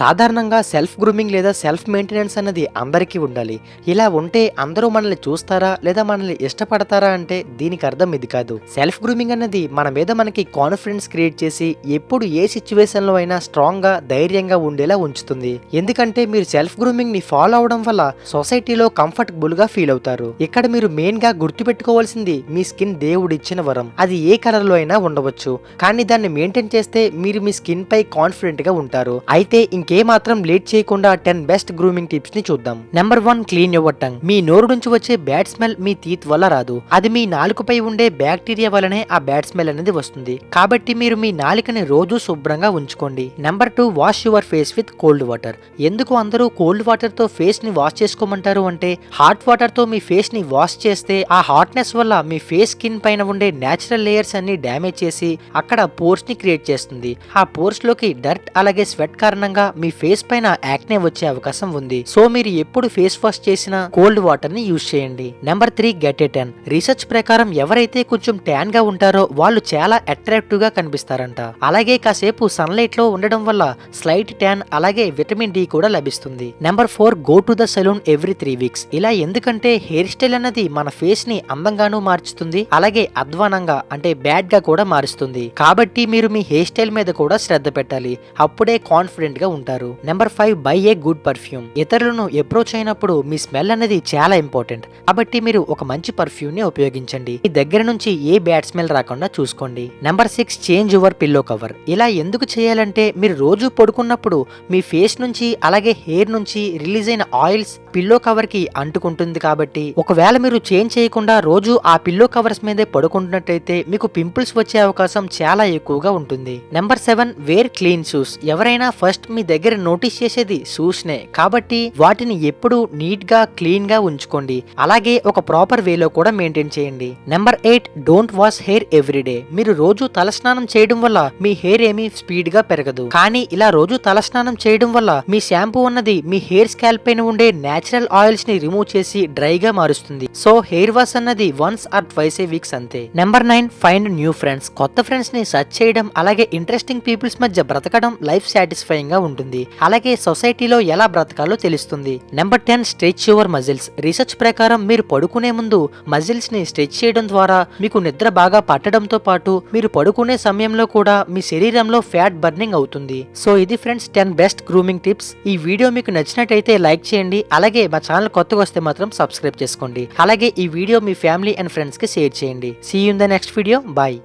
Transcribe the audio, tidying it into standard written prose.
సాధారణంగా self grooming లేదా self maintenance అన్నది అందరికీ ఉండాలి. ఇలా ఉంటే అందరూ మనల్ని చూస్తారా లేదా మనల్ని ఇష్టపడతారా అంటే దీనికి అర్థం ఇది కాదు. సెల్ఫ్ గ్రూమింగ్ అన్నది మన మీద మనకి కాన్ఫిడెన్స్ క్రియేట్ చేసి ఎప్పుడు ఏ సిచ్యువేషన్ లో అయినా స్ట్రాంగ్ గా ధైర్యంగా ఉండేలా ఉంచుతుంది. ఎందుకంటే మీరు సెల్ఫ్ గ్రూమింగ్ ని ఫాలో అవడం వల్ల సొసైటీలో కంఫర్టబుల్ గా ఫీల్ అవుతారు. ఇక్కడ మీరు మెయిన్ గా గుర్తు పెట్టుకోవాల్సింది మీ స్కిన్ దేవుడిచ్చిన వరం. అది ఏ కలర్ లో అయినా ఉండవచ్చు, కానీ దాన్ని మెయింటైన్ చేస్తే మీరు మీ స్కిన్ పై కాన్ఫిడెంట్ గా ఉంటారు. అయితే ఇంకేమాత్రం లేట్ చేయకుండా 10 బెస్ట్ గ్రూమింగ్ టిప్స్ ని చూద్దాం. Number 1, clean your tongue. మీ నోరు నుంచి వచ్చే బ్యాడ్ స్మెల్ మీ టీత్ వల్ల రాదు. అది మీ నాలుకపై ఉండే బ్యాక్టీరియా వల్లనే ఆ బ్యాడ్ స్మెల్ అనేది వస్తుంది. కాబట్టి మీరు మీ నాలుకని రోజు శుభ్రంగా ఉంచుకోండి. Number 2, wash your face with cold water. ఎందుకు అందరూ కోల్డ్ వాటర్ తో ఫేస్ ని వాష్ చేసుకోమంటారు అంటే, హాట్ వాటర్ తో మీ ఫేస్ ని వాష్ చేస్తే ఆ హాట్నెస్ వల్ల మీ ఫేస్ స్కిన్ పైన ఉండే నేచురల్ లేయర్స్ అన్ని డ్యామేజ్ చేసి అక్కడ పోర్స్ ని క్రియేట్ చేస్తుంది. ఆ పోర్స్ లోకి డర్ట్ అలాగే స్వెట్ కారణంగా మీ ఫేస్ పైన యాక్నే వచ్చే అవకాశం ఉంది. సో మీరు ఎప్పుడు ఫేస్ వాష్ చేసినా కోల్డ్ వాటర్ ని యూజ్ చేయండి. Number 3, get a tan. Research ప్రకారం ఎవరైతే కొంచెం ట్యాన్ గా ఉంటారో వాళ్ళు చాలా అట్రాక్టివ్ గా కనిపిస్తారంట. అలాగే కాసేపు సన్లైట్ లో ఉండడం వల్ల స్లైట్ ట్యాన్ అలాగే విటమిన్ డి కూడా లభిస్తుంది. Number 4, go to the salon every 3 weeks. ఇలా ఎందుకంటే హెయిర్ స్టైల్ అన్నది మన ఫేస్ ని అందంగానూ మార్చుతుంది, అలాగే అధ్వానంగా అంటే బ్యాడ్ గా కూడా మారుస్తుంది. కాబట్టి మీరు మీ హెయిర్ స్టైల్ మీద కూడా శ్రద్ధ పెట్టాలి. అప్పుడే కాన్ఫిడెంట్ గా ఉంటారు. Number 5, by a good perfume. ఇతరులను అప్రోచ్ అయినప్పుడు మీ స్మెల్ అనేది చాలా ఇంపార్టెంట్. కాబట్టి మీరు ఒక మంచి పర్ఫ్యూమ్ ని ఉపయోగించండి. మీ దగ్గర నుంచి ఏ బ్యాడ్ స్మెల్ రాకుండా చూసుకోండి. Number 6, change your pillow cover. ఇలా ఎందుకు చేయాలంటే మీరు రోజు పడుకున్నప్పుడు మీ ఫేస్ నుంచి అలాగే హెయిర్ నుంచి రిలీజ్ అయిన ఆయిల్స్ పిల్లో కవర్ కి అంటుకుంటుంది. కాబట్టి ఒకవేళ మీరు చేంజ్ చేయకుండా రోజు ఆ పిల్లో కవర్స్ మీదే పడుకుంటున్నట్టయితే మీకు పింపుల్స్ వచ్చే అవకాశం చాలా ఎక్కువగా ఉంటుంది. Number 7, wear clean shoes. ఎవరైనా ఫస్ట్ మీ దగ్గర నోటీస్ చేసేది షూస్ నే. కాబట్టి వాటిని ఎప్పుడు నీట్ గా క్లీన్ గా ఉంచుకోండి. అలాగే ఒక ప్రాపర్ వేలో కూడా మెయింటైన్ చేయండి. Number 8, don't wash hair every day. మీరు రోజు తలస్నానం చేయడం వల్ల మీ హెయిర్ ఏమీ స్పీడ్ గా పెరగదు. కానీ ఇలా రోజు తలస్నానం చేయడం వల్ల మీ షాంపూ అన్నది మీ హెయిర్ స్కాల్ప్ పైన ఉండే నేచురల్ ఆయిల్స్ ని రిమూవ్ చేసి డ్రైగా మారుస్తుంది. సో హెయిర్ వాష్ అన్నది once or twice a weeks అంతే. Number 9, find new friends. కొత్త ఫ్రెండ్స్ ని సర్చ్ చేయడం అలాగే ఇంట్రెస్టింగ్ పీపుల్స్ మధ్య బ్రతకడం లైఫ్ సాటిస్ఫైయింగ్ గా ఉంటుంది. అలాగే సొసైటీలో ఎలా బ్రతకాలో తెలుస్తుంది. Number 10, stretch your muscles. Research ప్రకారం మీరు పడుకునే ముందు మజిల్స్ ని స్ట్రెచ్ చేయడం ద్వారా మీకు నిద్ర బాగా పట్టడంతో పాటు మీరు పడుకునే సమయంలో కూడా మీ శరీరంలో ఫ్యాట్ బర్నింగ్ అవుతుంది. సో ఇది ఫ్రెండ్స్ 10 బెస్ట్ గ్రూమింగ్ టిప్స్. ఈ వీడియో మీకు నచ్చినట్టయితే లైక్ చేయండి. అలాగే మా ఛానల్ కొత్తగా వస్తే మాత్రం సబ్స్క్రైబ్ చేసుకోండి. అలాగే ఈ వీడియో మీ ఫ్యామిలీ అండ్ ఫ్రెండ్స్ కి షేర్ చేయండి. See you in the next video. Bye.